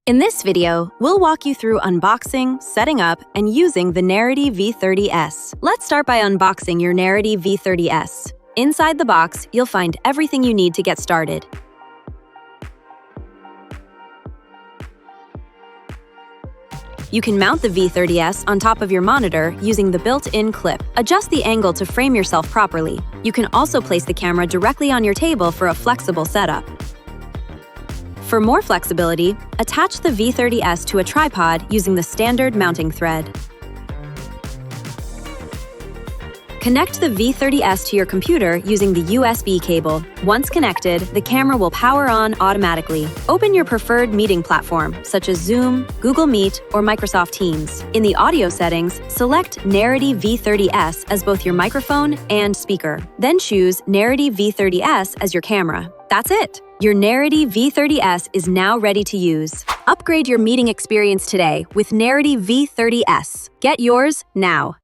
In this video, we'll walk you through unboxing, setting up, and using the Nearity V30S. Let's start by unboxing your Nearity V30S. Inside the box, you'll find everything you need to get started. You can mount the V30S on top of your monitor using the built-in clip. Adjust the angle to frame yourself properly. You can also place the camera directly on your table for a flexible setup. For more flexibility, attach the V30S to a tripod using the standard mounting thread. Connect the V30S to your computer using the USB cable. Once connected, the camera will power on automatically. Open your preferred meeting platform, such as Zoom, Google Meet, or Microsoft Teams. In the audio settings, select Nearity V30S as both your microphone and speaker. Then choose Nearity V30S as your camera. That's it! Your Nearity V30S is now ready to use. Upgrade your meeting experience today with Nearity V30S. Get yours now.